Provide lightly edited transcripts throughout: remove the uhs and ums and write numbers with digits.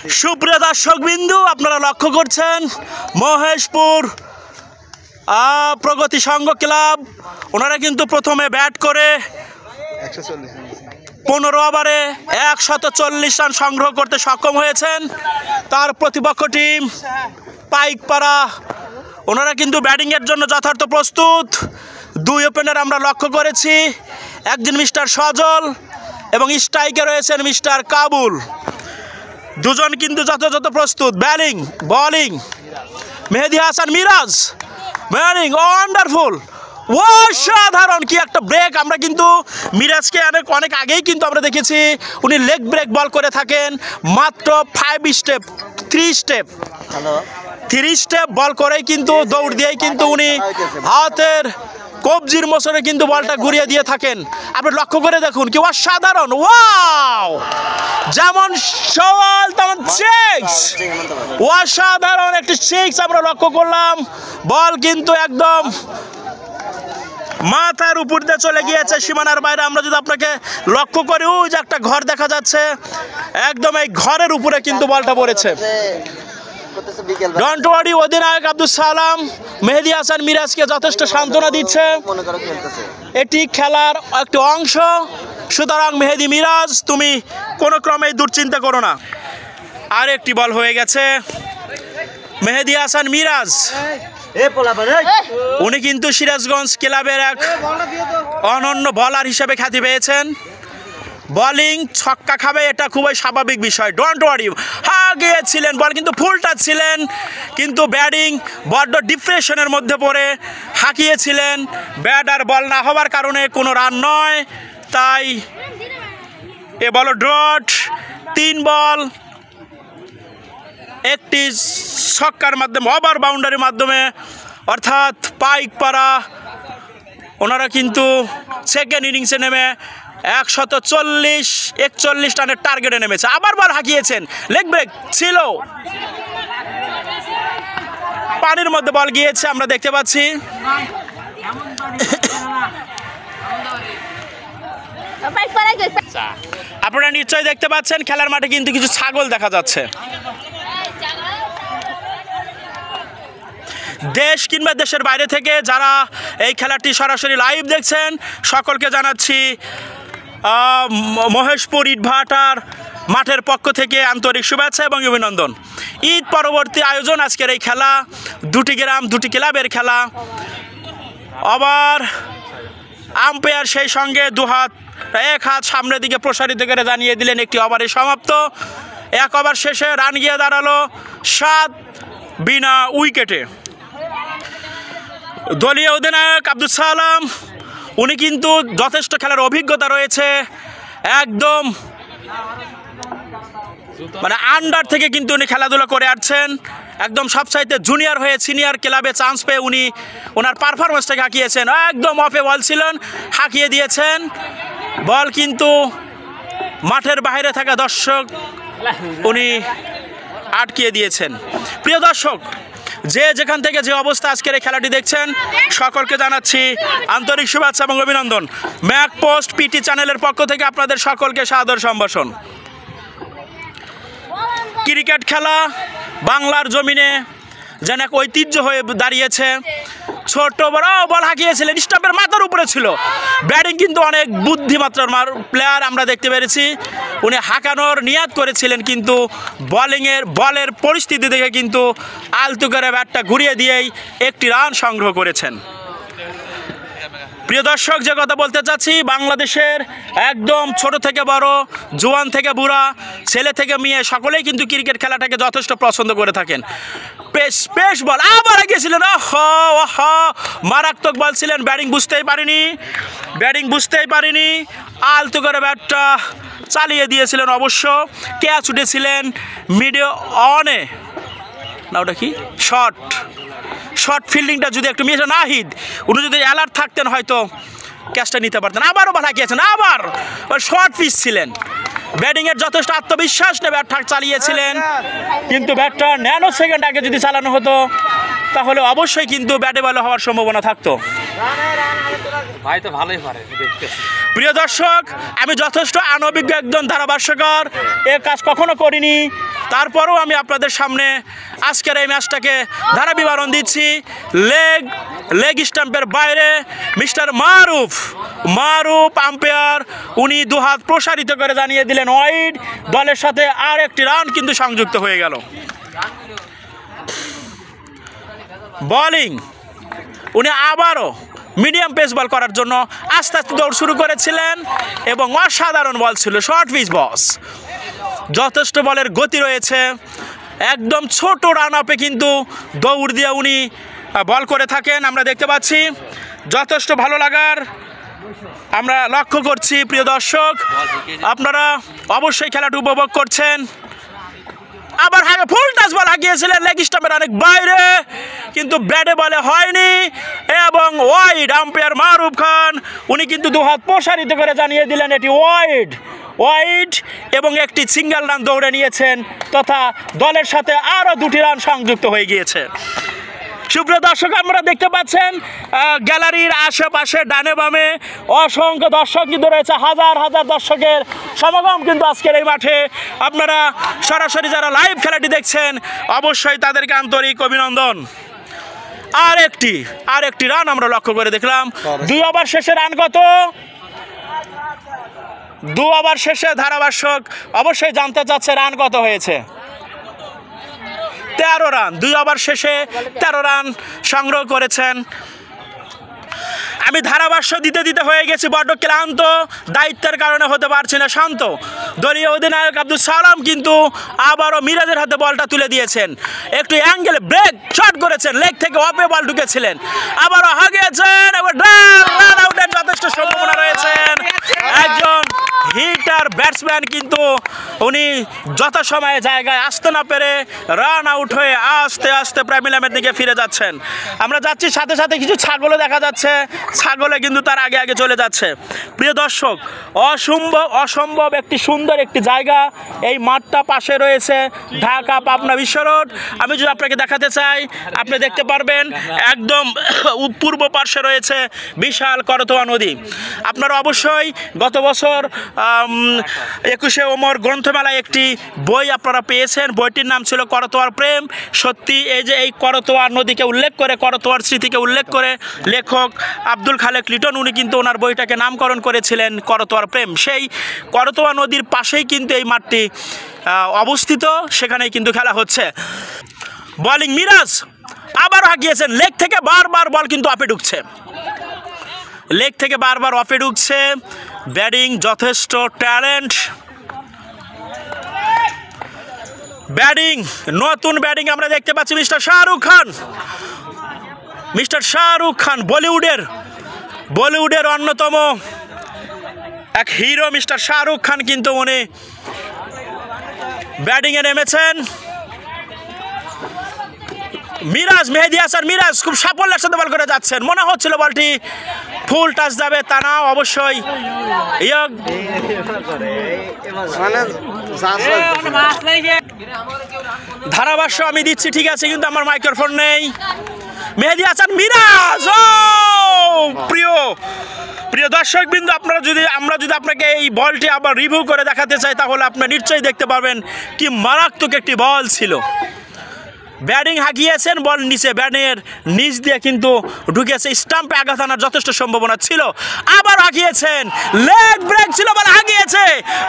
সুপ্রিয় দর্শকবৃন্দু, আপনারা লক্ষ্য করছেন মহেশপুর প্রগতি সংঘ ক্লাব ওনারা কিন্তু প্রথমে ব্যাট করে 15 ওভারে 140 রান সংগ্রহ করতে সক্ষম হয়েছেন। তার প্রতিপক্ষ টিম পাইকপাড়া ওনারা কিন্তু ব্যাটিংয়ের জন্য যথার্থ প্রস্তুত। দুই ওপেনার আমরা লক্ষ্য করেছি, একজন মিস্টার সজল এবং স্ট্রাইকে রয়েছেন মিস্টার কাবুল। দুজন কিন্তু যথাযথ প্রস্তুত। Batting bowling Mehedi Hasan Miraj, batting wonderful, অসাধারণ কি একটা ব্রেক। আমরা কিন্তু মিরাজকে অনেক আগেই কিন্তু আমরা দেখেছি উনি লেগ ব্রেক বল করে থাকেন। মাত্র 3 স্টেপ বল করেই কিন্তু দৌড় দিয়েই কিন্তু উনি হাতের কবজির মোচরে কিন্তু বলটা ঘুরিয়ে দিয়ে থাকেন। আপনি লক্ষ্য করে দেখুন কি অসাধারণ। ওয়াও, যেমন সওয়াল তেমন সিক্স, অসাধারণ একটি সিক্স আমরা লক্ষ্য করলাম। বল কিন্তু একদম মাথার উপর দিয়ে চলে গিয়েছে সীমানার বাইরে। আমরা যদি আপনাকে লক্ষ্য করি, ওই যে একটা ঘর দেখা যাচ্ছে, একদম এই ঘরের উপরে কিন্তু বলটা পড়েছে। ডন্ট ওয়ারি, অধিনায়ক আব্দুল সালাম মেহেদি হাসান মিরাজকে যথেষ্ট সান্ত্বনা দিচ্ছে। এটি খেলার একটি অংশ, সুতরাং মেহেদি মিরাজ তুমি কোনো ক্রমেই দুশ্চিন্তা করো না। আর একটি বল হয়ে গেছে। মেহেদি হাসান মিরাজ উনি কিন্তু সিরাজগঞ্জ ক্লাবের এক অনন্য বলার হিসেবে খ্যাতি পেয়েছেন। বলিং ছক্কা খাবে এটা খুবই স্বাভাবিক বিষয়। ডোন্ট ওয়ারি, গিয়েছিলেন বল কিন্তু ফুল টাচ ছিলেন, কিন্তু ব্যাটিং বড্ড ডিপ্রেশনের মধ্যে পড়ে হাঁকিয়েছিলেন। ব্যাট আর বল না হওয়ার কারণে কোনো রান নয়, তাই এ বল ড্রট। 3 বল একটি ছক্কার মাধ্যমে, ওভার বাউন্ডারির মাধ্যমে, অর্থাৎ পাইকপাড়া ওনারা কিন্তু সেকেন্ড ইনিংসে নেমে 141 রানের টার্গেটে নেমেছে। আবার বল হাঁকিয়েছেন, লেগ ব্রেক ছিল, পানির মধ্যে বল গিয়েছে আমরা দেখতে পাচ্ছি। আপনারা নিশ্চয়ই দেখতে পাচ্ছেন খেলার মাঠে কিন্তু কিছু ছাগল দেখা যাচ্ছে। দেশ কিংবা দেশের বাইরে থেকে যারা এই খেলাটি সরাসরি লাইভ দেখছেন সকলকে জানাচ্ছি মহেশপুর ইটভাটার মাঠের পক্ষ থেকে আন্তরিক শুভেচ্ছা এবং অভিনন্দন। ঈদ পরবর্তী আয়োজন আজকের এই খেলা, 2টি গ্রাম 2টি ক্লাবের খেলা। আবার আম্পায়ার সেই সঙ্গে এক হাত সামনের দিকে প্রসারিত করে জানিয়ে দিলেন একটি ওভারে সমাপ্ত। 1 ওভার শেষে রান গিয়ে দাঁড়ালো 7 বিনা উইকেটে। দলীয় অধিনায়ক আব্দুল সালাম উনি কিন্তু যথেষ্ট খেলার অভিজ্ঞতা রয়েছে, একদম মানে আন্ডার থেকে কিন্তু উনি খেলাধুলা করে আসছেন। একদম সবচাইতে জুনিয়র হয়ে সিনিয়র ক্লাবে চান্স পেয়ে উনি ওনার পারফরমেন্সটাকে হাঁকিয়েছেন। একদম অফে বল ছিলেন, হাঁকিয়ে দিয়েছেন। বল কিন্তু মাঠের বাইরে থাকা দর্শক উনি আটকিয়ে দিয়েছেন। প্রিয় দর্শক, যে যেখান থেকে যে অবস্থা আজকের এই খেলাটি দেখছেন সকলকে জানাচ্ছি আন্তরিক শুভেচ্ছা এবং অভিনন্দন। ম্যাক পোস্ট পিটি চ্যানেলের পক্ষ থেকে আপনাদের সকলকে সাদর সম্ভাষণ। ক্রিকেট খেলা বাংলার জমিনে যেন এক ঐতিহ্য হয়ে দাঁড়িয়েছে। ছোট বড় বল হাঁকিয়েছিলেন, স্টাম্পের মাথার উপরে ছিল। ব্যাটিং কিন্তু অনেক বুদ্ধিমাত্রার প্লেয়ার আমরা দেখতে পেরেছি, উনি হাঁকানোর নিয়াত করেছিলেন, কিন্তু বলের পরিস্থিতি দেখে কিন্তু আলতু করে ব্যাটটা ঘুরিয়ে দিয়েই একটি রান সংগ্রহ করেছেন। প্রিয় দর্শক, যে কথা বলতে চাচ্ছি, বাংলাদেশের একদম ছোট থেকে বড়, জোয়ান থেকে বুড়া, ছেলে থেকে মেয়ে সকলেই কিন্তু ক্রিকেট খেলাটাকে যথেষ্ট পছন্দ করে থাকেন। পেস বল আবার গিয়েছিলেন, মারাত্মক বল ছিলেন। ব্যাটিং বুঝতেই পারিনি, আলতু করে ব্যাটটা চালিয়ে দিয়েছিলেন। অবশ্য ক্যাচ উঠেছিলেন মিডিও অনে, না ওটা কি শর্ট ফিল্ডিংটা যদি একটু মিশে নাহিদ উনি যদি অ্যালার্ট থাকতেন হয়তো ক্যাচটা নিতে পারতেন। আবারও বল হাঁকিয়েছেন, আবার শর্ট পিচ ছিলেন। ব্যাটিংয়ের যথেষ্ট আত্মবিশ্বাস নিয়ে ব্যাট চালিয়েছিলেন, কিন্তু ব্যাটটা ন্যানো সেকেন্ড আগে যদি চালানো হতো তাহলে অবশ্যই কিন্তু ব্যাটে বল হওয়ার সম্ভাবনা থাকতো। ভাই তো ভালোই পারে দেখতেছি। প্রিয় দর্শক, আমি যথেষ্ট অনভিজ্ঞ একজন ধারাভাষ্যকার, এ কাজ কখনো করিনি, তারপরেও আমি আপনাদের সামনে আজকের এই ম্যাচটাকে ধারা বিবরণ দিচ্ছি। লেগ স্টাম্পের বাইরে মিস্টার মারুফ আম্পায়ার উনি দুহাত প্রসারিত করে জানিয়ে দিলেন ওয়াইড। দলের সাথে আর একটি রান কিন্তু সংযুক্ত হয়ে গেল। বোলিং উনি আবারও মিডিয়াম পেস বল করার জন্য আস্তে আস্তে দৌড় শুরু করেছিলেন এবং অসাধারণ বল ছিল, শর্ট পিচ বস, যথেষ্ট বলের গতি রয়েছে। একদম ছোট রান আপে কিন্তু দৌড় দিয়ে উনি বল করে থাকেন, আমরা দেখতে পাচ্ছি। যথেষ্ট ভালো লাগার আমরা লক্ষ্য করছি। প্রিয় দর্শক, আপনারা অবশ্যই খেলাটা উপভোগ করছেন। আবার ফুল টাচ বল হাঁকিয়েছিলেন লেগ স্টাম্পের অনেক বাইরে, কিন্তু ব্যাটে বলে হয়নি এবং ওয়াইড। আম্পায়ার মারুফ খান উনি কিন্তু দুহাত প্রসারিত করে জানিয়ে দিলেন এটি ওয়াইড এবং একটি সিঙ্গেল রান দৌড়ে নিয়েছেন, তথা দলের সাথে আরও দুটি রান সংযুক্ত হয়ে গিয়েছে। সুপ্রিয় দর্শক, আপনারা দেখতে পাচ্ছেন গ্যালারির আশেপাশে ডানে বামে অসংখ্য দর্শক কিন্তু রয়েছে, হাজার হাজার দর্শকের সমাগম কিন্তু আজকের এই মাঠে। আপনারা সরাসরি যারা লাইভ খেলাটি দেখছেন অবশ্যই তাদেরকে আন্তরিক অভিনন্দন। আর একটি রান আমরা লক্ষ্য করে দেখলাম। 2 ওভার শেষে রান কত? 2 ওভার শেষে ধারাভাষ্যক অবশ্যই জানতে চাচ্ছে রান কত হয়েছে। 13 রান, 2 ওভার শেষে 13 রান সংগ্রহ করেছেন। আমি ধারাভাষ্য দিতে হয়ে গেছি বড্ড ক্লান্ত, দায়িত্বের কারণে হতে পারছি না শান্ত। দলীয় অধিনায়ক আব্দুল সালাম কিন্তু আবারও মিরাজের হাতে বলটা তুলে দিয়েছেন, একটু অ্যাঙ্গেলে ব্রেক শট করেছেন, লেগ থেকে অফে বল ঢুকেছিলেন, আবারও হাগিয়েছেন এবং রান আউটের যথেষ্ট সম্ভাবনা রয়েছেন। একজন হিটার ব্যাটসম্যান কিন্তু উনি যথাসময়ে জায়গায় আসতে না পেরে রান আউট হয়ে আস্তে আস্তে প্রেমিলামের দিকে ফিরে যাচ্ছেন। আমরা যাচ্ছি, সাথে সাথে কিছু ছাগলও দেখা যাচ্ছে, ছাগলে কিন্তু তার আগে আগে চলে যাচ্ছে। প্রিয় দর্শক, অসম্ভব একটি সুন্দর একটি জায়গা। এই মাঠটা পাশে রয়েছে ঢাকা পাবনা বিশ্ব রোড। আমি যদি আপনাকে দেখাতে চাই, আপনি দেখতে পারবেন একদম পূর্ব পার্শ্বে রয়েছে বিশাল করতোয়া নদী। আপনারা অবশ্যই গত বছর 21শে ওমর গ্রন্থমেলায় একটি বই আপনারা পেয়েছেন, বইটির নাম ছিল করতোয়ার প্রেম। সত্যি এই যে এই করতোয়া নদীকে উল্লেখ করে, করতোয়ার স্মৃতিকে উল্লেখ করে লেখক আব্দুল খালেক লিটন উনি কিন্তু ওনার বইটাকে নামকরণ করেছিলেন করতোয়ার প্রেম। সেই করতোয়া নদীর পাশেই কিন্তু এই মাঠটি অবস্থিত, সেখানেই কিন্তু খেলা হচ্ছে। বোলিং মিরাজ আবার হাঁকিয়েছেন, লেগ থেকে বারবার বল কিন্তু অফে ঢুকছে, লেগ থেকে বারবার অফে ঢুকছে। ব্যাটিং যথেষ্ট ট্যালেন্ট, ব্যাটিং নতুন ব্যাটিং আমরা দেখতে পাচ্ছি মিস্টার শাহরুখ খান বলিউডের অন্যতম এক হিরো মিস্টার শাহরুখ খান কিন্তু উনি ব্যাটিংয়ে নেমেছেন। মেহেদী হাসান মিরাজ খুব সাফল্যের সাথে বল করে যাচ্ছেন, মনে হচ্ছিল বলটি ফুল টাচ যাবে, তা না, অবশ্যই ধারাভাষ্য আমি দিচ্ছি, ঠিক আছে, কিন্তু আমার মাইক্রোফোন নেই। মেহেদী হাসান মিরাজ, ও প্রিয় দর্শকবৃন্দ, আমরা যদি আপনাকে এই বলটি আবার রিভিউ করে দেখাতে চাই, তাহলে আপনারা নিশ্চয়ই দেখতে পাবেন কি মারাত্মক একটি বল ছিল। ব্যাটিং হাঁকিয়েছেন, বল নিচে ব্যাটের নিচ দিয়ে কিন্তু ঢুকেছে, স্টাম্পে আঘাত আনার যথেষ্ট সম্ভাবনা ছিল। আবার হাঁকিয়েছেন, লেগ ব্রেক ছিল, বল হাঁকিয়েছে,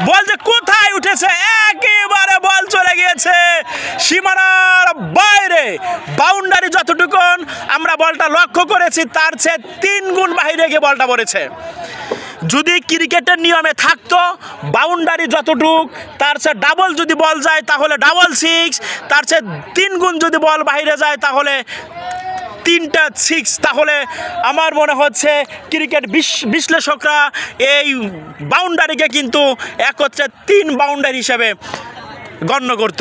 বল যে কোথায় উঠেছে, একেবারে বল চলে গিয়েছে সীমানার বাইরে। বাউন্ডারি যতটুকুন আমরা বলটা লক্ষ্য করেছি তার চেয়ে 3 গুণ বাইরে গিয়ে বলটা পড়েছে। যদি ক্রিকেটের নিয়মে থাকতো বাউন্ডারি যতটুক তার চেয়ে ডাবল যদি বল যায় তাহলে ডাবল 6, তার চেয়ে 3 গুণ যদি বল বাইরে যায় তাহলে 3টা 6। তাহলে আমার মনে হচ্ছে ক্রিকেট বিশ্লেষকরা এই বাউন্ডারিকে কিন্তু একত্রে 3 বাউন্ডারি হিসেবে গণ্য করত।